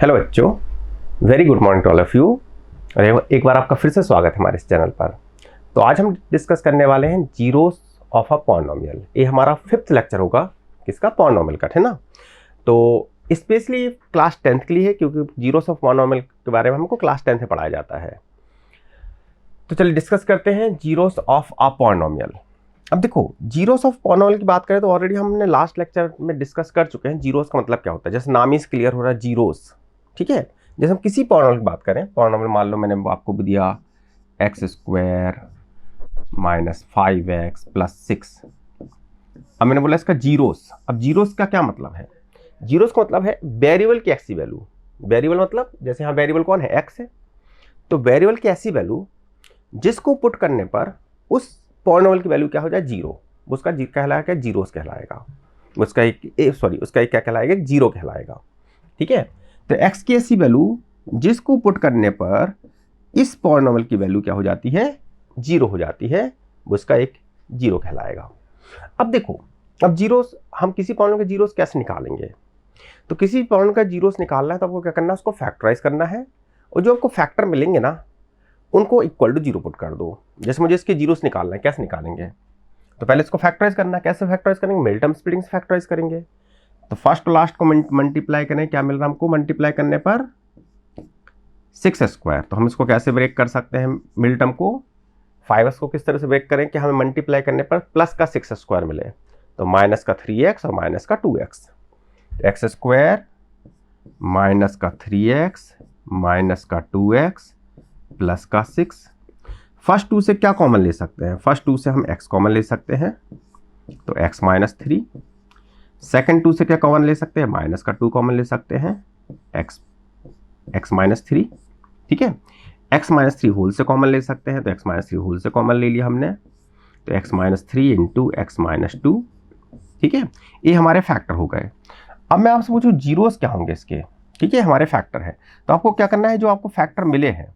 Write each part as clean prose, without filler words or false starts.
Hello बच्चों, very good morning to all of you. और एक बार आपका फिर से स्वागत है हमारे इस चैनल पर। तो आज हम डिस्कस करने वाले हैं जीरोस ऑफ अ पॉलिनोमियल। ये हमारा 5th लेक्चर होगा किसका, पॉलिनोमियल का, है ना। तो स्पेशली क्लास 10th के लिए है, क्योंकि जीरोस ऑफ पॉलिनोमियल के बारे में हमको क्लास 10th में पढ़ाया जाता है। तो चलिए डिस्कस करते हैं जीरोस ऑफ अ पॉलिनोमियल। अब देखो, जीरोस ऑफ पॉलिनोमियल की बात करें तो ऑलरेडी हमने लास्ट लेक्चर में डिस्कस कर चुके हैं जीरोस का मतलब क्या होता है। जैसे नाम ही क्लियर हो रहा है, जीरोस, ठीक है। जैसे हम किसी पॉलिनोमियल की बात करें, पॉलिनोमियल मान लो मैंने आपको भी दिया x² माइनस 5x प्लस 6। अब मैंने बोला इसका जीरोस। अब जीरोस का क्या मतलब है? जीरोस का मतलब है वेरिएबल की ऐसी वैल्यू। वेरिएबल मतलब जैसे यहाँ वेरिएबल कौन है, x है। तो वेरिएबल की ऐसी वैल्यू जिसको पुट करने पर उस पॉलिनोमियल की वैल्यू क्या हो जाए, जीरो। उसका कहलाएगा जीरोस कहलाएगा। उसका एक क्या कहलाएगा, जीरो कहलाएगा, ठीक है। तो x की ऐसी वैल्यू जिसको पुट करने पर इस पॉलिनोमियल की वैल्यू क्या हो जाती है, जीरो हो जाती है, उसका एक जीरो कहलाएगा। अब देखो, अब जीरोस हम किसी पॉलिनोमियल के जीरोस कैसे निकालेंगे? तो किसी पॉलिनोमियल का जीरोस निकालना है तो आपको क्या करना है, उसको फैक्टराइज करना है, और जो आपको फैक्टर मिलेंगे ना उनको इक्वल टू जीरो पुट कर दो। जैसे मुझे इसके जीरोस निकालना है, कैसे निकालेंगे? तो पहले इसको फैक्टराइज करना है। कैसे फैक्टराइज करेंगे? मिडटर्म स्प्लिटिंग से फैक्टराइज करेंगे। तो फर्स्ट और लास्ट को मल्टीप्लाई करें, क्या मिल रहा है हमको? मल्टीप्लाई करने पर 6² तो हम इसको कैसे ब्रेक कर सकते हैं मिडटर्म को? 5x को किस तरह से ब्रेक करें कि हमें मल्टीप्लाई करने पर प्लस का 6² मिले? तो माइनस का 3x और माइनस का 2x। x² माइनस का 3x माइनस का 2x प्लस का 6। फर्स्ट 2 से क्या कॉमन ले सकते हैं? फर्स्ट 2 से हम x कॉमन ले सकते हैं, तो x माइनस 3। सेकेंड 2 से क्या कॉमन ले सकते हैं? माइनस का 2 कॉमन ले सकते हैं, x माइनस 3, ठीक है। x माइनस 3 होल से कॉमन ले सकते हैं, तो x माइनस 3 होल से कॉमन ले लिया हमने, तो x minus 3 into x minus 2, ठीक है। ये हमारे फैक्टर हो गए। अब मैं आपसे पूछूं जीरोस क्या होंगे इसके, ठीक है, हमारे फैक्टर है। तो आपको क्या करना है, जो आपको फैक्टर मिले हैं,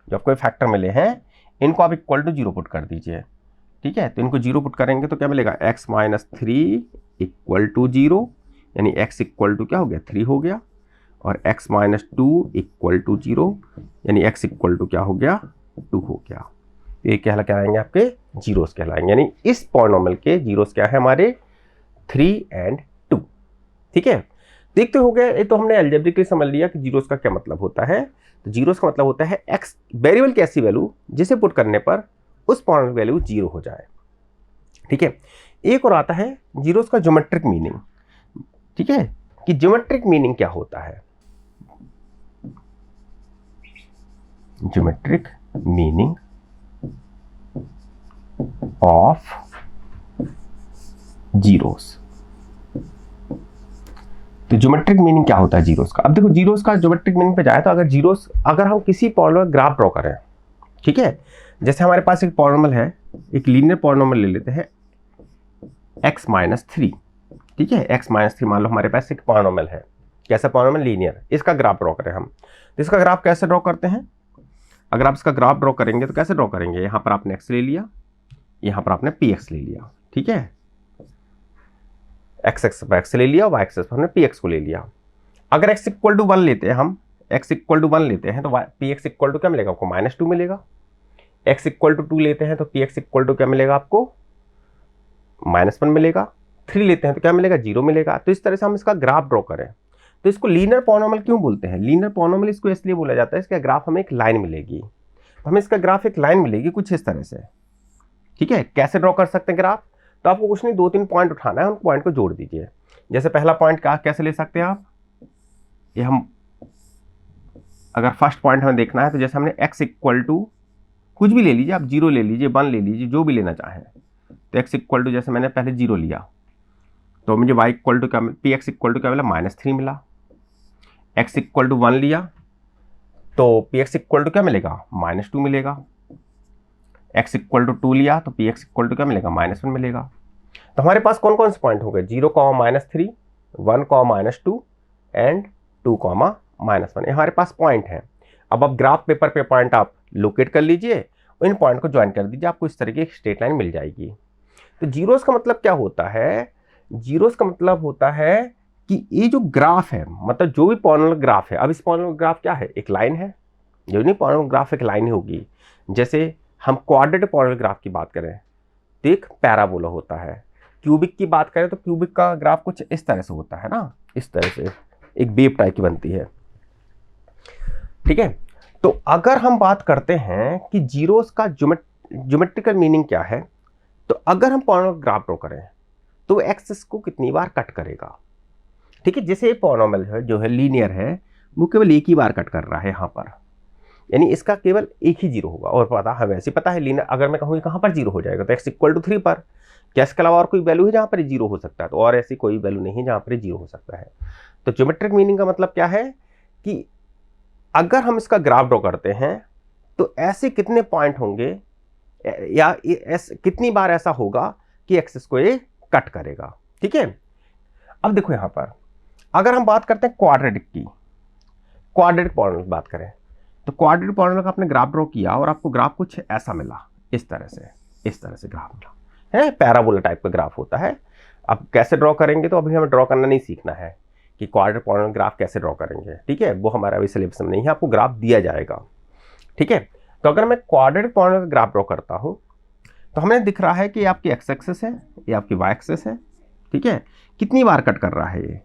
जो आपको फैक्टर मिले हैं, इनको आप इक्वल टू जीरो पुट कर दीजिए, ठीक है। तो इनको जीरो पुट करेंगे तो क्या मिलेगा, x minus 3 equal to zero, यानी x इक्वल टू क्या हो गया, 3 हो गया, और x minus 2 equal to zero, यानी x इक्वल टू क्या हो गया, 2 हो गया। ये क्या कहलाएंगे, आपके जीरोस कहलाएंगे। यानी इस पॉलिनोमियल के जीरोस क्या है हमारे, 3 और 2, ठीक है। देखते हो गया, ये तो हमने अलजेब्रिकली समझ लिया कि जीरोस का क्या मतलब होता है। तो जीरोस का मतलब होता है x वेरिएबल की ऐसी वैल्यू जिसे पुट करने पर उस पॉलिनोमियल वैल्यू जीरो हो जाए, ठीक है। एक और आता है जीरोस का ज्योमेट्रिक मीनिंग, ठीक है, कि ज्योमेट्रिक मीनिंग क्या होता है। Geometric meaning of zeros. तो ज्योमेट्रिक मीनिंग क्या होता है जीरोस का? अब देखो, जीरोस का ज्योमेट्रिक मीनिंग पे जाए तो अगर हम किसी पॉलिनोमियल ग्राफ ड्रॉ करें, ठीक है, जैसे हमारे पास एक पॉलिनोमियल है, एक लीनियर पॉलिनोमियल ले लेते हैं x माइनस 3, ठीक है। x माइनस 3 मान लो हमारे पास एक पॉलिनोमियल है। कैसा पॉलिनोमियल? लीनियर। इसका ग्राफ ड्रॉ करें हम, तो इसका ग्राफ कैसे ड्रॉ करते हैं? अगर आप इसका ग्राफ ड्रॉ करेंगे तो कैसे ड्रॉ करेंगे? यहाँ पर आपने x ले लिया, यहाँ पर आपने px ले लिया, ठीक है। x एक्स पर x ले लिया, y एक्सिस पर हमने px को ले लिया। अगर x इक्वल टू 1 लेते हैं हम, x इक्वल टू 1 लेते हैं तो px इक्वल टू क्या मिलेगा आपको, माइनस 2 मिलेगा। x इक्वल टू 2 लेते हैं तो px इक्वल टू क्या मिलेगा आपको, माइनस 1 मिलेगा। 3 लेते हैं तो क्या मिलेगा, 0 मिलेगा। तो इस तरह से हम इसका ग्राफ ड्रॉ करें तो इसको लीनियर पॉलिनोमियल क्यों बोलते हैं? लीनियर पॉलिनोमियल इसको इसलिए बोला जाता है, इसका ग्राफ हमें एक लाइन मिलेगी। तो हमें इसका ग्राफ एक लाइन मिलेगी कुछ इस तरह से, ठीक है। कैसे ड्रॉ कर सकते हैं ग्राफ? तो आपको कुछ नहीं, 2-3 पॉइंट उठाना है, उन पॉइंट को जोड़ दीजिए। जैसे पहला पॉइंट का कैसे ले सकते हैं आप, ये हम अगर फर्स्ट पॉइंट हमें देखना है तो जैसे हमने x इक्वल टू कुछ भी ले लीजिए, आप 0 ले लीजिए, 1 ले लीजिए, जो भी लेना चाहें। तो x इक्वल टू जैसे मैंने पहले 0 लिया तो मुझे y इक्वल टू क्या, px इक्वल टू क्या मिला, माइनस 3 मिला। x इक्वल टू 1 लिया तो px इक्वल टू क्या मिलेगा, माइनस 2 मिलेगा। x इक्वल टू 2 लिया तो px इक्वल टू क्या मिलेगा, माइनस 1 मिलेगा। तो हमारे पास कौन कौन से पॉइंट हो गए, 0, माइनस 3, 1, माइनस 2 एंड 2, माइनस 1, हमारे पास पॉइंट है। अब आप ग्राफ पेपर पे पॉइंट आप लोकेट कर लीजिए, इन पॉइंट को ज्वाइन कर दीजिए, आपको इस तरह की एक स्ट्रेट लाइन मिल जाएगी। तो जीरोस का मतलब क्या होता है? जीरोस का मतलब होता है कि ये जो ग्राफ है, मतलब जो भी पॉलिनोमियल ग्राफ है, अब इस पॉलिनोमियल ग्राफ क्या है, एक लाइन है, जो नहीं पॉलिनोमियल ग्राफ एक लाइन ही होगी। जैसे हम क्वाड्रेटिक पॉलिनोमियल ग्राफ की बात करें तो एक पैराबोला होता है, क्यूबिक की बात करें तो क्यूबिक का ग्राफ कुछ इस तरह से होता है ना, इस तरह से एक वेव टाइप की बनती है, ठीक है। तो अगर हम बात करते हैं कि जीरोस का ज्योमेट्रिकल मीनिंग क्या है, तो अगर हम पॉलिनोमियल ग्राफ ड्रॉ करें तो एक्सिस को कितनी बार कट करेगा, ठीक है। जैसे पॉलिनोमियल है जो है लीनियर है, वो केवल एक ही बार कट कर रहा है यहाँ पर, यानी इसका केवल एक ही जीरो होगा। और पता हमें वैसे पता है लीनियर, अगर मैं कहूँ कहाँ पर जीरो हो जाएगा तो x = 3 पर, क्या इसके अलावा और कोई वैल्यू है जहाँ पर जीरो हो सकता है, तो और ऐसी कोई वैल्यू नहीं है जहाँ पर जीरो हो सकता है। तो ज्योमेट्रिक मीनिंग का मतलब क्या है कि अगर हम इसका ग्राफ ड्रॉ करते हैं तो ऐसे कितने पॉइंट होंगे या कितनी बार ऐसा होगा कि एक्सिस को ये कट करेगा, ठीक है। अब देखो यहां पर अगर हम बात करते हैं क्वाड्रेटिक की, क्वाड्रेटिक पॉलिनोमियल की बात करें तो क्वाड्रेटिक पॉलिनोमियल का आपने ग्राफ ड्रॉ किया और आपको ग्राफ कुछ ऐसा मिला, इस तरह से ग्राफ मिला है, पैराबोला टाइप का ग्राफ होता है। अब कैसे ड्रॉ करेंगे तो अभी हमें ड्रॉ करना नहीं सीखना है कि क्वाड्रेटिक पॉलिनोमियल ग्राफ कैसे ड्रॉ करेंगे, ठीक है, वो हमारा अभी सिलेबस में नहीं है, आपको ग्राफ दिया जाएगा, ठीक है। तो अगर मैं क्वाड्रेटिक पॉलिनोमियल का ग्राफ ड्रॉ करता हूं तो हमें दिख रहा है कि ये आपकी एक्स एक्सिस है, ये आपकी वाई एक्सिस है, ठीक है। कितनी बार कट कर रहा है ये,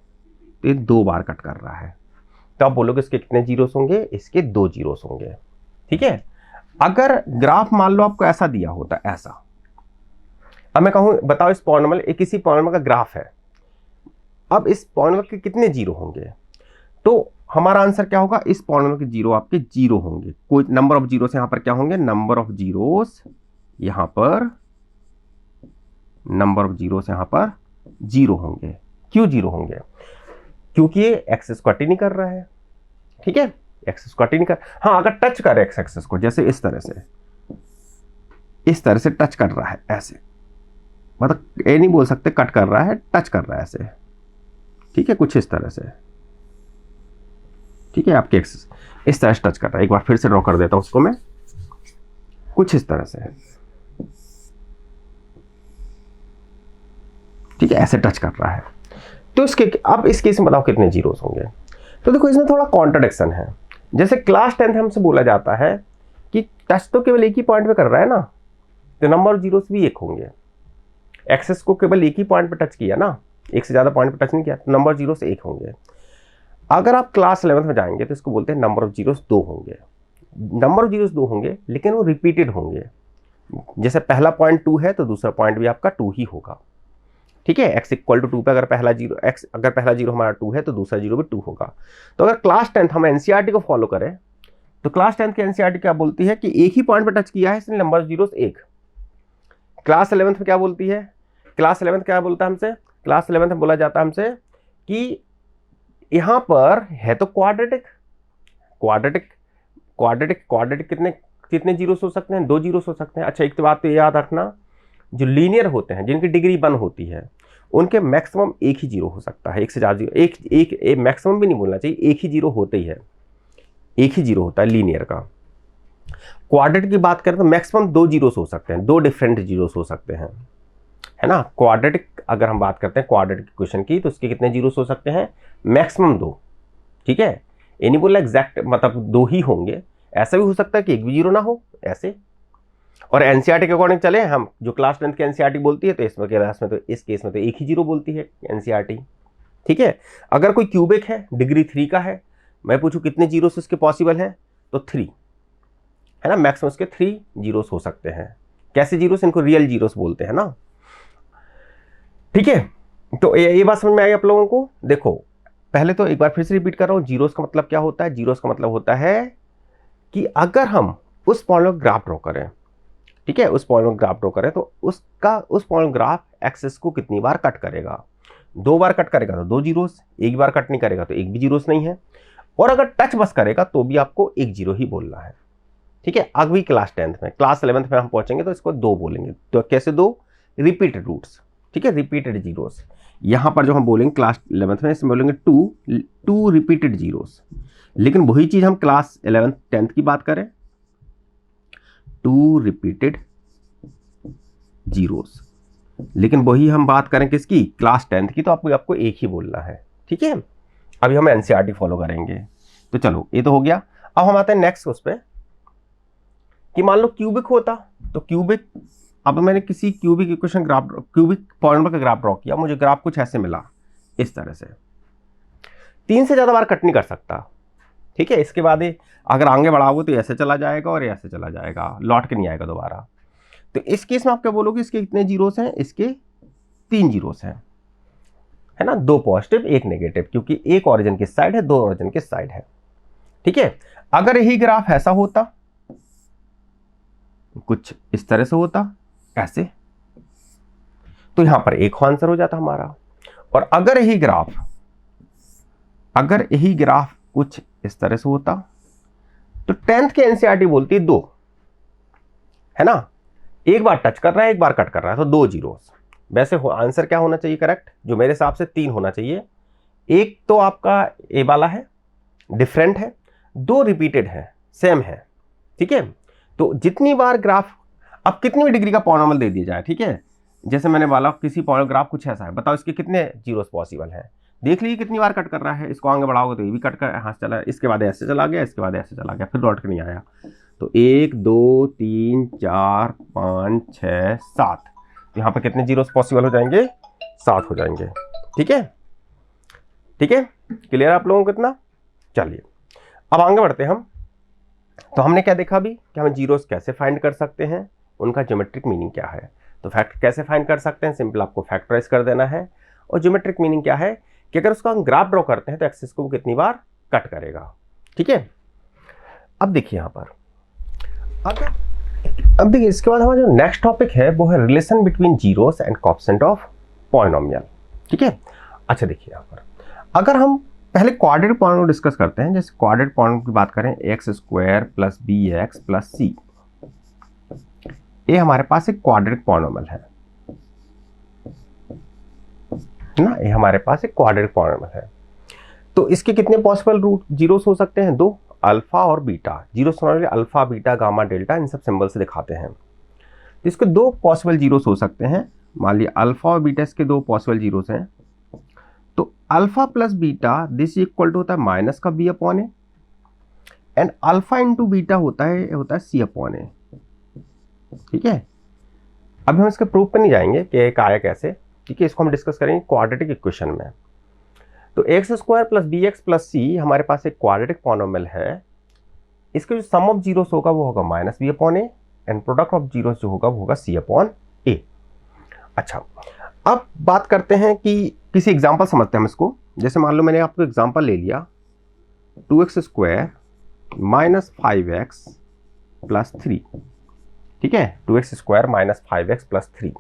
तो ये 2 बार कट कर रहा है। तो आप बोलोगे इसके कितने जीरोस होंगे, इसके 2 जीरोस होंगे, ठीक है। अगर ग्राफ मान लो आपको ऐसा दिया होता, ऐसा, अब मैं कहूँ बताओ इस पॉलिनोमियल, एक किसी पॉलिनोमियल का ग्राफ है, अब इस पॉलिनोमियल के कितने जीरो होंगे, तो हमारा आंसर क्या होगा, इस पॉलिनोमियल के जीरो आपके जीरो होंगे, कोई नंबर ऑफ जीरोस यहाँ पर क्या होंगे, नंबर ऑफ जीरोस यहाँ पर, नंबर ऑफ जीरोस यहाँ पर जीरो होंगे। क्यों जीरो होंगे, क्योंकि ये एक्सिस कट ही नहीं कर रहा है, ठीक है, एक्सिस कट ही नहीं कर, हाँ अगर टच करे एक्स एक्सिस को, जैसे इस तरह से टच कर रहा है ऐसे, मतलब ये नहीं बोल सकते कट कर रहा है, टच कर रहा है ऐसे, ठीक है, कुछ इस तरह से, ठीक है, आपके एक्सिस इस तरह से टच कर रहा है। एक बार फिर से ड्रॉ कर देता हूं उसको मैं, कुछ इस तरह से, ठीक है, ऐसे टच कर रहा है। तो इसके अब इस केस में बताओ कितने जीरोस होंगे, तो देखो इसमें थोड़ा कॉन्ट्रडिक्शन है। जैसे क्लास 10th हमसे बोला जाता है कि टच तो केवल एक ही पॉइंट पे कर रहा है ना, तो नंबर ऑफ जीरोस भी एक होंगे। एक्सेस को केवल एक ही पॉइंट पे टच किया ना, एक से ज्यादा पॉइंट पे टच नहीं किया, तो नंबर ऑफ जीरोस एक होंगे। अगर आप क्लास 11th में जाएंगे तो इसको बोलते हैं नंबर ऑफ जीरोस 2 होंगे। नंबर ऑफ जीरोस 2 होंगे लेकिन वो रिपीटेड होंगे, जैसे पहला पॉइंट 2 है तो दूसरा पॉइंट भी आपका 2 ही होगा, ठीक है। x = 2 पे अगर पहला जीरो हमारा 2 है तो दूसरा जीरो भी 2 होगा। तो अगर क्लास 10th हम एनसीईआरटी को फॉलो करें तो क्लास 10th की एनसीईआरटी क्या बोलती है कि एक ही पॉइंट पे टच किया है इसलिए number of zeros 1। Class 11th में क्या बोलती है, क्लास 11th क्या बोलता है हमसे, क्लास 11th में बोला जाता है हमसे कि यहां पर है तो क्वाड्रेटिक कितने जीरोस हो सकते हैं, 2 जीरोस हो सकते हैं। अच्छा एक तो बात तो याद रखना, जो लीनियर होते हैं जिनकी डिग्री 1 होती है उनके मैक्सिमम एक ही जीरो हो सकता है, एक से ज्यादा जीरो, एक मैक्सिमम भी नहीं बोलना चाहिए, एक ही जीरो होते ही है, एक ही जीरो होता है लीनियर का। क्वाड्रेटिक की बात करें तो मैक्सिमम 2 जीरोस हो सकते हैं, 2 डिफरेंट जीरोस हो सकते हैं, है ना। क्वाड्रेटिक अगर हम बात करते हैं क्वाड्रेटिक इक्वेशन की तो उसके कितने जीरोस हो सकते हैं, मैक्सिमम 2, ठीक है। ये नहीं बोला एग्जैक्ट मतलब 2 ही होंगे, ऐसा भी हो सकता है कि एक भी जीरो ना हो ऐसे। और एनसीईआरटी के अकॉर्डिंग चले हम, जो क्लास 10th की एनसीईआरटी बोलती है तो इस केस में तो एक ही जीरो बोलती है एनसीईआरटी, ठीक है। अगर कोई क्यूबिक है डिग्री 3 का है, मैं पूछूं कितने जीरोस इसके पॉसिबल है तो 3, है ना, मैक्सिमम इसके 3 जीरोस हो सकते हैं। कैसे जीरोस, इनको रियल जीरोस बोलते हैं ना, ठीक है। तो ये बात समझ में आई आप लोगों को। देखो पहले तो एक बार फिर से रिपीट कर रहा हूं, जीरोस का मतलब क्या होता है, जीरोस का मतलब होता है कि अगर हम उस पॉलिनोमियल ग्राफ ड्रॉ करें, ठीक है, उस पॉलिनोमियल ग्राफ ड्रॉ करें तो उस पॉलिनोमियल ग्राफ एक्सिस को कितनी बार कट करेगा, 2 बार कट करेगा तो 2 जीरोस, एक बार कट नहीं करेगा तो एक भी जीरोस नहीं है, और अगर टच बस करेगा तो भी आपको एक जीरो ही बोलना है, ठीक है। अभी क्लास 10th में, क्लास 11th में हम पहुंचेंगे तो इसको 2 बोलेंगे। तो कैसे 2, रिपीटेड रूट्स, ठीक है, रिपीटेड जीरोस। यहां पर जो हम बोलेंगे क्लास 11th में इसमें बोलेंगे 2 रिपीटेड जीरोस, लेकिन वही चीज हम क्लास 11th 10th की बात करें 2 रिपीटेड जीरोस, लेकिन वही हम बात करें किसकी, क्लास 10th की, तो आपको एक ही बोलना है, ठीक है, अभी हम एनसीईआरटी फॉलो करेंगे। तो चलो ये तो हो गया। अब हम आते हैं नेक्स्ट उस पर कि मान लो क्यूबिक होता, तो क्यूबिक, अब मैंने किसी cubic equation graph, cubic point का ग्राफ ड्रॉ किया, मुझे ग्राफ कुछ ऐसे मिला इस तरह से, 3 से ज्यादा बार कट नहीं कर सकता, ठीक है। इसके बाद अगर आगे बढ़ाओगे तो ऐसे चला जाएगा और ऐसे चला जाएगा, लौट के नहीं आएगा दोबारा। तो इस केस में आप क्या बोलोगे, इसके कितने जीरोस हैं, इसके 3 जीरोस हैं, है ना, 2 पॉजिटिव 1 नेगेटिव, क्योंकि एक ओरिजिन किस साइड है, 2 ओरिजिन किस साइड है, ठीक है। अगर यही ग्राफ ऐसा होता, कुछ इस तरह से होता ऐसे, तो यहां पर एक आंसर हो जाता हमारा। और अगर यही ग्राफ कुछ इस तरह से होता, तो 10th के एनसीईआरटी बोलती है 2, है ना, एक बार टच कर रहा है एक बार कट कर रहा है, तो 2 जीरोस। वैसे आंसर क्या होना चाहिए करेक्ट, जो मेरे हिसाब से 3 होना चाहिए। एक तो आपका ए वाला है, डिफरेंट है, 2 रिपीटेड है, सेम है, ठीक है। तो जितनी बार ग्राफ, अब कितनी भी डिग्री का पॉलिनोमियल दे दिया जाए, ठीक है, जैसे मैंने बोला किसी ग्राफ कुछ ऐसा है, बताओ इसके कितने जीरोस पॉसिबल है, देख लीजिए कितनी बार कट कर रहा है, इसको आगे बढ़ाओगे तो ये भी कट कर यहाँ से चला, इसके बाद ऐसे चला गया, इसके बाद ऐसे चला गया, फिर लौट के नहीं आया। तो 1 2 3 4 5 6 7, यहाँ पर कितने जीरोस पॉसिबल हो जाएंगे, 7 हो जाएंगे, ठीक है, ठीक है, क्लियर आप लोगों को कितना। चलिए अब आगे बढ़ते हैं हम। तो हमने क्या देखा अभी कि हम जीरोस कैसे फाइंड कर सकते हैं, उनका ज्योमेट्रिक मीनिंग क्या है। तो फैक्ट कैसे फाइंड कर सकते हैं, सिंपल आपको फैक्टराइज कर देना है। और ज्योमेट्रिक मीनिंग क्या है कि अगर उसका हम ग्राफ ड्रॉ करते हैं तो एक्सिस को कितनी बार कट करेगा, ठीक है। अब देखिए यहाँ पर, अब देखिए इसके बाद हमारा जो नेक्स्ट टॉपिक है वो है relation between zeros and coefficient of polynomial, ठीक है। अच्छा देखिए यहाँ पर, अगर हम पहले क्वाड्रेटिक पॉलिनोमियल डिस्कस करते हैं, जैसे क्वाड्रेटिक पॉलिनोमियल की बात करें, x² + bx + c, ये हमारे पास एक क्वाड्रेटिक पॉलिनोमियल है ना, ये हमारे पास एक क्वाड्रेटिक पॉलिनोमियल है। तो इसके कितने पॉसिबल रूट जीरोस हो सकते हैं, 2, अल्फा और बीटा। जीरोस होने के लिए अल्फा बीटा गामा डेल्टा इन सब सिंबल से दिखाते हैं। तो इसके 2 पॉसिबल जीरोस हो सकते हैं, मान लिया अल्फा और बीटा इसके 2 पॉसिबल जीरोस हैं। तो alpha plus beta this equal to होता है माइनस का b/a, and alpha into beta होता है c/a, ठीक है। अभी हम इसके प्रूफ पे नहीं जाएंगे कि एक आया कैसे, ठीक है, इसको हम डिस्कस करेंगे क्वाड्रेटिक इक्वेशन में। तो x² + bx + c हमारे पास एक क्वाड्रेटिक पॉलिनोमियल है। इसका जो सम ऑफ जीरोस होगा वो होगा -b/a, and product of zeros जो होगा वो होगा c/a। अच्छा, अब बात करते हैं कि किसी एग्जांपल समझते हैं हम इसको। जैसे मान लो मैंने आपको एग्जांपल ले लिया 2x² - 5x + 3, ठीक है, 2x² - 5x + 3।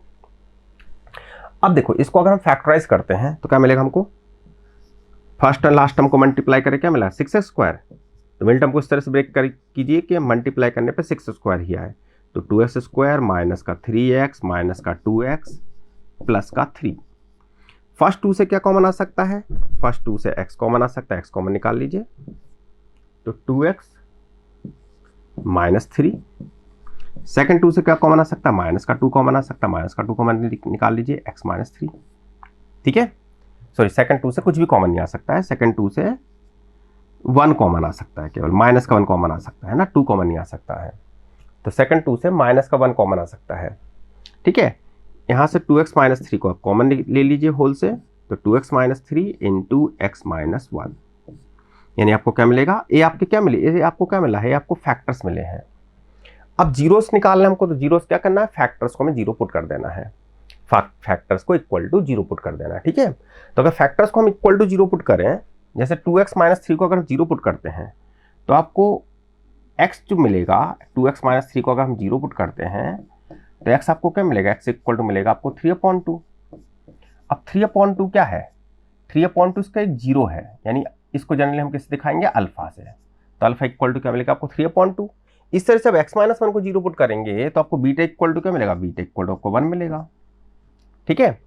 अब देखो इसको अगर हम फैक्टराइज करते हैं तो क्या मिलेगा हमको, फर्स्ट और लास्ट टर्म को मल्टीप्लाई करके क्या मिला 6x²। तो मिडिल टर्म को इस तरह से ब्रेक कीजिए कि मल्टीप्लाई करने पे 6x² ही आए। तो 2x² माइनस का 3x माइनस का 2x प्लस का 3। फर्स्ट 2 से क्या कॉमन आ सकता है, फर्स्ट 2 से x कॉमन आ सकता है, x कॉमन निकाल लीजिए। तो 2x माइनस 3। सेकेंड 2 से क्या कॉमन आ सकता है, माइनस का 2 कॉमन आ सकता है, माइनस का 2 कॉमन निकाल लीजिए, x माइनस 3, ठीक है। सॉरी, सेकेंड 2 से कुछ भी कॉमन नहीं आ सकता है, सेकेंड 2 से 1 कॉमन आ सकता है, केवल माइनस का 1 कॉमन आ सकता है ना, 2 कॉमन नहीं आ सकता है। तो सेकेंड 2 से माइनस का 1 कॉमन आ सकता है, ठीक है। यहाँ से 2x माइनस 3 को कॉमन ले लीजिए होल से, तो 2x minus 3 into x minus 1, यानी आपको क्या मिलेगा, ये आपके क्या मिले, ये आपको क्या मिला है, आपको फैक्टर्स मिले हैं। अब जीरोस निकालना हमको, तो जीरोस क्या करना है, फैक्टर्स को हमें 0 पुट कर देना है, फैक्टर्स को इक्वल टू 0 पुट कर देना है, ठीक है। तो अगर फैक्टर्स को हम इक्वल टू 0 पुट करें, जैसे 2x माइनस 3 को अगर हम 0 पुट करते हैं तो आपको x जो मिलेगा, 2x माइनस 3 को अगर हम 0 पुट करते हैं तो x आपको क्या मिलेगा, x इक्वल टू मिलेगा आपको 3/2। अब 3/2 क्या है, 3/2 इसका एक 0 है, यानी इसको जनरली हम किससे दिखाएंगे, अल्फा से। तो अल्फा इक्वल टू क्या मिलेगा आपको 3/2। इस तरह से अब x माइनस 1 को 0 पुट करेंगे तो आपको बीटा इक्वल टू क्या मिलेगा, बीटा इक्वल टू आपको 1 मिलेगा, ठीक है।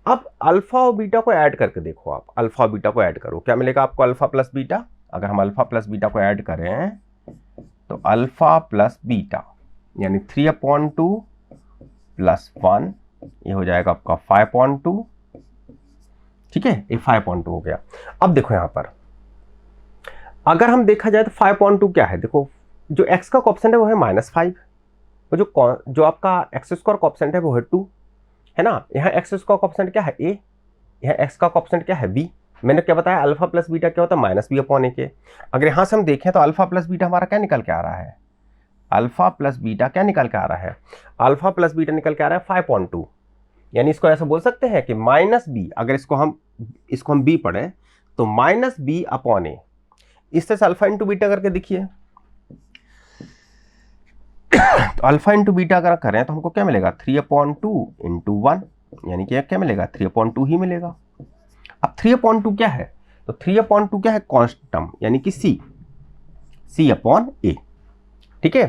अब अल्फा और बीटा को ऐड करके देखो, आप अल्फा और बीटा को ऐड करो, क्या मिलेगा आपको, अल्फा प्लस बीटा। अगर हम अल्फा प्लस बीटा को ऐड करें तो अल्फा प्लस बीटा यानी 3/2 + 1, ये हो जाएगा आपका 5/2, ठीक है, ये 5.2 हो गया। अब देखो यहाँ पर अगर हम देखा जाए तो 5.2 क्या है, देखो जो x का कोएफिशिएंट है वो है -5, और जो आपका x स्क्वायर कोएफिशिएंट है वो है 2, है ना। यहाँ x स्क्वायर कोएफिशिएंट क्या है a, यहाँ x का कोएफिशिएंट क्या है b। मैंने क्या बताया, अल्फा प्लस बीटा क्या होता है -b/a के। अगर यहाँ से हम देखें तो अल्फा प्लस बीटा हमारा क्या निकल के आ रहा है, अल्फा प्लस बीटा क्या निकल के आ रहा है, अल्फा प्लस बीटा निकल के आ रहा है 5.2। यानी इसको ऐसा बोल सकते हैं कि -b, अगर इसको हम b पढ़े तो -b/a। इस तरह से अल्फा इंटू बीटा करके देखिए, तो अल्फा इंटू बीटा अगर करें तो हमको क्या मिलेगा, 3/2 इंटू 1, यानी कि क्या मिलेगा, 3/2 ही मिलेगा। अब 3/2 क्या है, तो 3/2 क्या है, कांस्टेंट टर्म, यानी कि c/a। ठीक है,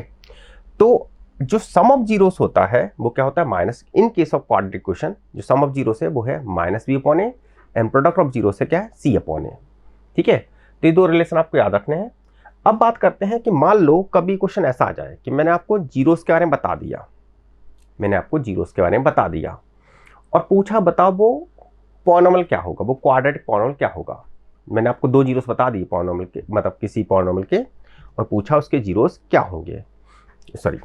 तो जो सम ऑफ जीरोस होता है वो क्या होता है minus, in case of quadratic equation जो सम ऑफ जीरोस है वो है -b/a and product of zero से क्या है c/a। ठीक है, तो ये दो रिलेशन आपको याद रखने हैं। अब बात करते हैं कि मान लो कभी क्वेश्चन ऐसा आ जाए कि मैंने आपको जीरोस के बारे में बता दिया, और पूछा बताओ वो पॉलिनोमियल क्या होगा, वो क्वाड्रेटिक पॉलिनोमियल क्या होगा। मैंने आपको 2 जीरोस बता दिए पॉलिनोमियल के, मतलब किसी पॉलिनोमियल के, और पूछा उसके जीरोस क्या होंगे। सॉरी,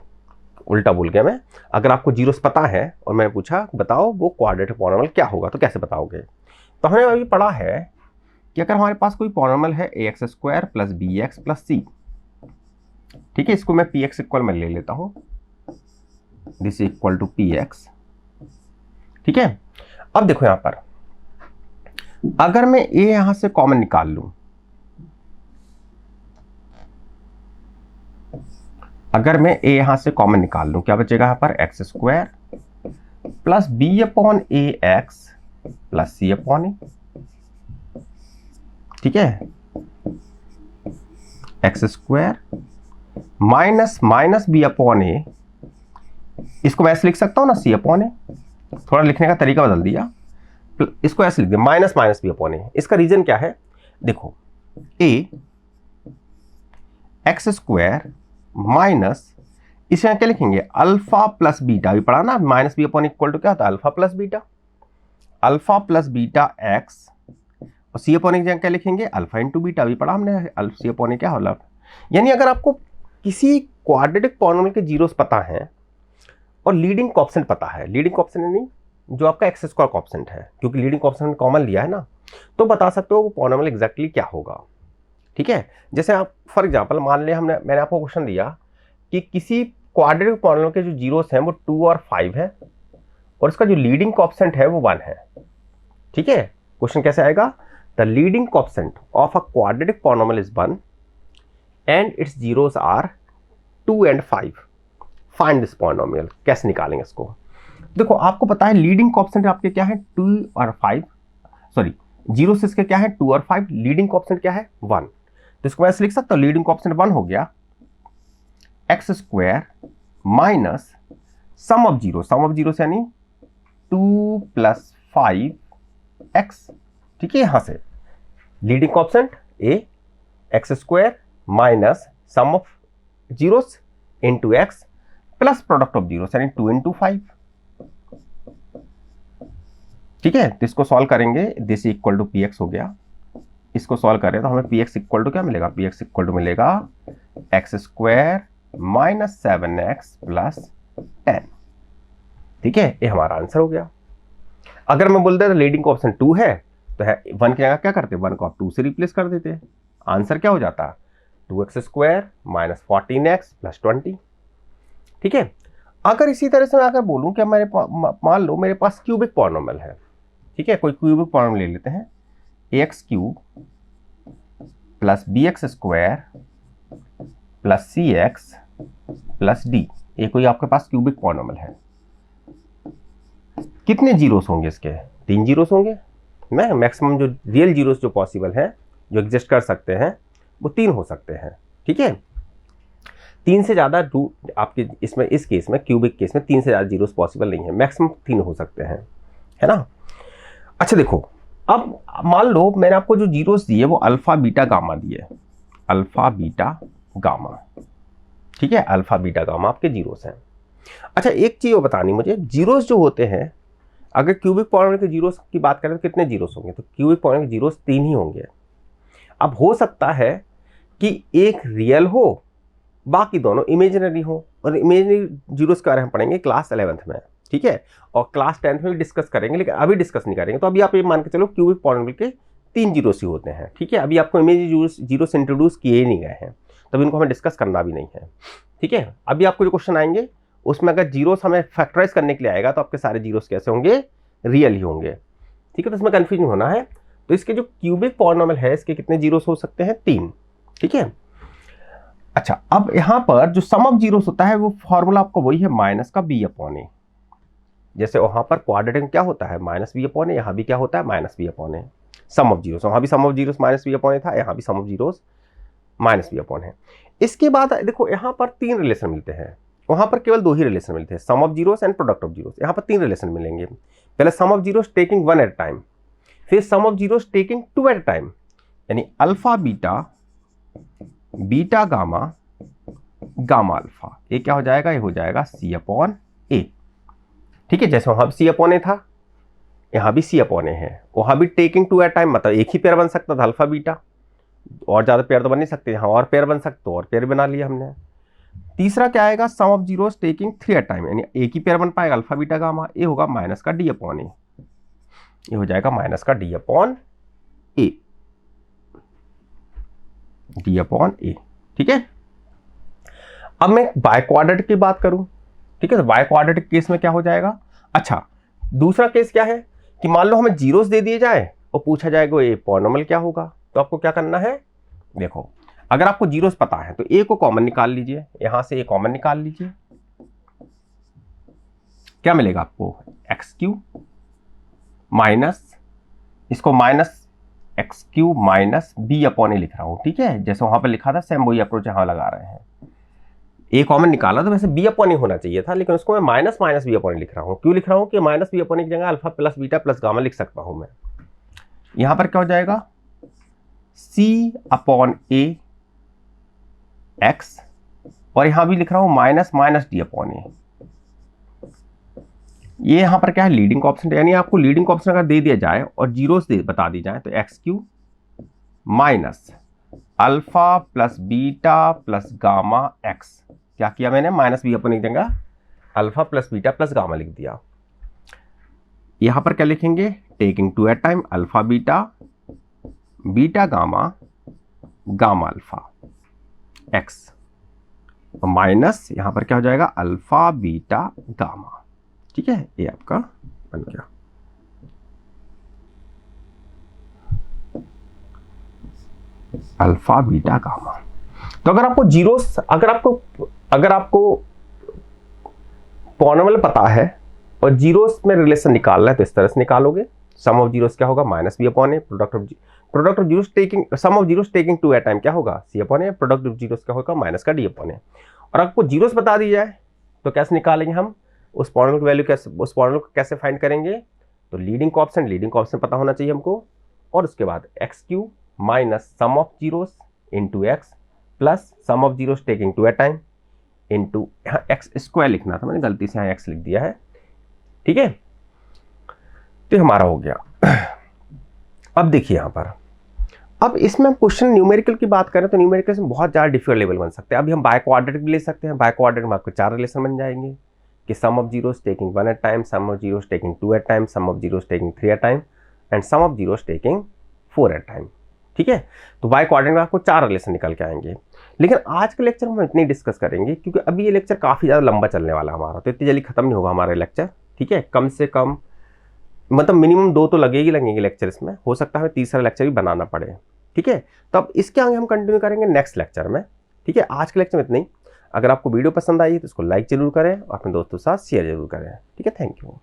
उल्टा बोल गया मैं। अगर आपको जीरोस पता है और मैंने पूछा बताओ वो क्वाड्रेटिक पॉलिनोमियल क्या होगा, तो कैसे बताओगे। तो हमने अभी पढ़ा है कि अगर हमारे पास कोई पॉलिनोमियल है ax² + bx + c, ठीक है, इसको मैं px इक्वल में ले लेता हूं, दिस इक्वल टू px। ठीक है, अब देखो यहां पर अगर मैं a यहां से कॉमन निकाल लूं, अगर मैं a यहां से कॉमन निकाल लूं, क्या बचेगा यहां पर, x² + b/ax + c/a। ठीक है, x² माइनस b/a, इसको मैं ऐसे लिख सकता हूं ना, c/a। थोड़ा लिखने का तरीका बदल दिया, इसको ऐसे लिख दिया माइनस b/a। इसका रीजन क्या है, देखो a x² माइनस, इसे क्या लिखेंगे, अल्फा प्लस बीटा, भी पढ़ा ना, -b/a इक्वल टू क्या होता है, अल्फा प्लस बीटा x, और c/a की जगह क्या लिखेंगे, अल्फा इंटू बीटा, भी पढ़ा हमने, c/a क्या होला। यानी अगर आपको किसी क्वाड्रेटिक पॉलिनोमियल के जीरोस पता है और लीडिंग कोएफिशिएंट पता है, लीडिंग कोएफिशिएंट यानी जो आपका x² कोएफिशिएंट है, क्योंकि लीडिंग कोएफिशिएंट कॉमन लिया है ना, तो बता सकते हो वो पॉलिनोमियल एग्जैक्टली क्या होगा। ठीक है, जैसे आप फॉर एग्जांपल मान लिया मैंने आपको क्वेश्चन दिया कि किसी क्वाड्रेटिक पॉलिनोमियल के जो जीरोस हैं वो 2 और 5 है, और इसका जो लीडिंग कोएफिशिएंट है वो 1 है। ठीक है, क्वेश्चन कैसे आएगा, the leading coefficient of a quadratic polynomial is 1 and its zeros are 2 and 5, find this polynomial. कैसे निकालेंगे इसको, देखो आपको पता है लीडिंग कोएफिशिएंट आपके क्या है, 2 और 5, सॉरी जीरोस इसके क्या है 2 और 5, लीडिंग कोएफिशिएंट क्या है 1, तो इसको मैं ऐसे लिख सकता हूं, लीडिंग कोएफिशिएंट 1 हो गया, x² minus sum of zero यानी 2 + 5x। ठीक है, यहां से leading coefficient a, x² minus sum of zeros into x plus product of zeros यानी 2 × 5। ठीक है, तो इसको सॉल्व करेंगे, दिस इक्वल टू px हो गया। इसको सॉल्व करें तो हमें px इक्वल टू क्या मिलेगा, px इक्वल टू मिलेगा x² माइनस 7x + 10। ठीक है, ये हमारा आंसर हो गया। अगर मैं बोलते तो लीडिंग कोएफिशिएंट 2 है तो है 1 की जगह क्या करते, 1 को आप 2 से रिप्लेस कर देते, आंसर क्या हो जाता, 2x² माइनस 14x + 20। ठीक है, अगर इसी तरह से मैं अगर बोलूं कि मेरे मान लो मेरे पास क्यूबिक पॉलिनोमियल है, ठीक है, कोई क्यूबिक पॉलिनोमियल ले लेते हैं, ax³ + bx² + cx + d, ये कोई आपके पास क्यूबिक पॉलिनोमियल है। कितने जीरोस होंगे इसके, 3 जीरोस होंगे। मैं मैक्सिमम जो रियल जीरोस जो पॉसिबल हैं, जो एग्जिस्ट कर सकते हैं, वो 3 हो सकते हैं। ठीक है, 3 से ज़्यादा रूट आपके इसमें, इस केस में क्यूबिक केस में 3 से ज़्यादा जीरोस पॉसिबल नहीं है, मैक्सिमम 3 हो सकते हैं, है ना। अच्छा देखो, अब मान लो मैंने आपको जो जीरोस दिए वो अल्फा बीटा गामा दिए, अल्फा बीटा गामा। ठीक है, अल्फा बीटा गामा आपके जीरोस हैं। अच्छा एक चीज़ बतानी मुझे, जीरोस जो होते हैं अगर क्यूबिक पॉलिनोमियल के जीरोस की बात करें तो कितने जीरोस होंगे, तो क्यूबिक पॉलिनोमियल के जीरोस 3 ही होंगे। अब हो सकता है कि एक रियल हो, बाकी दोनों इमेजिनरी हो, और इमेजिनरी जीरोस के बारे में पढ़ेंगे क्लास 11th में, ठीक है, और क्लास 10th में भी डिस्कस करेंगे, लेकिन अभी डिस्कस नहीं करेंगे। तो अभी आप ये मान के चलो क्यूबिक पॉलिनोमियल के 3 जीरोस ही होते हैं, ठीक है। अभी आपको इमेजिनरी जीरोस इंट्रोड्यूस किए ही नहीं गए हैं, तब इनको हमें डिस्कस करना भी नहीं है, ठीक है। अभी आपको जो क्वेश्चन आएंगे उसमें अगर जीरोस हमें फैक्टराइज करने के लिए आएगा तो आपके सारे जीरोस कैसे होंगे, रियल ही होंगे, ठीक है। तो इसमें कंफ्यूजन होना है। तो इसके जो क्यूबिक पॉलिनोमियल है इसके कितने जीरोस हो सकते हैं, 3, ठीक है। अच्छा, अब यहां पर जो सम ऑफ जीरोस होता है वो फॉर्मूला आपका वही है माइनस का बी अपॉन ए। जैसे वहां पर क्वाड्रेटिक में क्या होता है माइनस बी अपॉन ए, यहां भी क्या होता है minus B upon A. Sum of zeros, वहां भी sum of zeros minus B upon A था, यहां भी sum of zeros minus B upon है। इसके बाद देखो यहां पर 3 रिलेशन मिलते हैं, वहां पर केवल 2 ही रिलेशन मिलते हैं, sum of zeros and product of zeros. यहां पर 3 रिलेशन मिलेंगे। पहले sum of zeros taking 1 at time, फिर sum of zeros taking 2 at time, यानी alpha beta, beta gamma, gamma alpha. ये क्या हो जाएगा, ये हो जाएगा सी अपॉन ए, ठीक है। जैसे वहां भी सी अपॉन ए था, यहां भी सी अपॉन ए है। वहां भी टेकिंग 2 एट टाइम, मतलब एक ही पेयर बन सकता था अल्फा बीटा, और ज्यादा पेयर तो बन नहीं सकते, यहाँ और पेयर बन सकते तो और पेयर बना लिया हमने। तीसरा क्या आएगा, sum of zeros taking 3 at time, यानी एक ही पेयर बन पाएगा अल्फा बीटा गामा। ये होगा माइनस का डी अपॉन ए, ये हो जाएगा माइनस का डी अपॉन ए, डी अपॉन ए, ठीक है। अब मैं बाय क्वाड्रेटिक की बात करूं, ठीक है, तो बाय क्वाड्रेटिक केस में क्या हो जाएगा। अच्छा, दूसरा केस क्या है कि मान लो हमें जीरोस दे दिए जाए और पूछा जाएगा ये पॉलिनोमियल क्या होगा, तो आपको क्या करना है, देखो अगर आपको जीरोस पता है तो ए को कॉमन निकाल लीजिए, यहां से ए कॉमन निकाल लीजिए, क्या मिलेगा आपको, एक्स क्यूब माइनस, इसको minus x cube minus B upon A लिख रहा हूं, ठीक है। जैसे वहां पर लिखा था सेम वही अप्रोच यहां लगा रहे हैं। ए कॉमन निकाला तो वैसे बी अपॉन ए होना चाहिए था, लेकिन उसको मैं minus minus B upon A लिख रहा हूं। क्यों लिख रहा हूं कि माइनस बी अपॉन ए की जगह alpha plus beta plus gamma लिख सकता हूं मैं। यहां पर क्या हो जाएगा, सी अपॉन ए एक्स, और यहां भी लिख रहा हूं माइनस माइनस डी अपॉन ए। ये यहां पर क्या है, लीडिंग ऑप्शन, यानी आपको लीडिंग ऑप्शन अगर दे दिया जाए और जीरोस बता दी जाए तो x cube minus alpha plus beta plus gamma x. क्या किया मैंने, माइनस बी अपॉन की जगह alpha plus beta plus gamma लिख दिया। यहां पर क्या लिखेंगे, taking 2 at time alpha beta, beta gamma, gamma alpha x, minus यहां पर क्या हो जाएगा, अल्फा बीटा गामा, ठीक है। ये आपका बन गया। Alpha beta gamma. तो अगर आपको जीरोस, अगर आपको पॉलिनोमियल पता है और जीरोस में रिलेशन निकालना है तो इस तरह से निकालोगे। सम ऑफ जीरोस क्या होगा, minus B upon A, product of zeros taking, sum of zeros taking 2 at time क्या होगा, C upon A, product of zeros क्या होगा, माइनस का डी अपॉन ए। और आपको जीरोस बता दी जाए तो कैसे निकालेंगे हम, उस पॉलिनोमियल की वैल्यू कैसे, उस पॉलिनोमियल को कैसे फाइंड करेंगे, तो लीडिंग ऑप्शन पता होना चाहिए हमको, और उसके बाद x cube minus sum of zeros into x plus sum of zeros taking 2 at time into, यहाँ एक्स स्क्वायर लिखना था, मैंने गलती से यहाँ एक्स लिख दिया है, ठीक है। तो हमारा हो गया। अब देखिए यहाँ पर, अब इसमें हम क्वेश्चन न्यूमेरिकल की बात करें तो न्यूमेरिकल में बहुत ज़्यादा डिफिकल्ट लेवल बन सकते हैं। अभी हम बाय क्वाड्रेटिक भी ले सकते हैं, बाय क्वाड्रेटिक में आपको 4 रिलेशन बन जाएंगे कि sum of zeros taking 1 at time, sum of zeros taking 2 at time, sum of zeros taking 3 at time and sum of zeros taking 4 at time, ठीक है। तो बाय क्वाड्रेटिक में आपको 4 रिलेशन निकल के आएंगे। लेकिन आज के लेक्चर में हम इतनी डिस्कस करेंगे क्योंकि अभी ये लेक्चर काफ़ी ज़्यादा लंबा चलने वाला है हमारा, तो इतनी जल्दी खत्म नहीं होगा हमारा लेक्चर, ठीक है। कम से कम मतलब मिनिमम 2 तो लगेंगे लेक्चर इसमें, हो सकता है तीसरा लेक्चर भी बनाना पड़े, ठीक है। तो अब इसके आगे हम कंटिन्यू करेंगे नेक्स्ट लेक्चर में, ठीक है। आज के लेक्चर में इतना ही। अगर आपको वीडियो पसंद आई तो इसको लाइक जरूर करें और अपने दोस्तों के साथ शेयर जरूर करें, ठीक है। Thank you.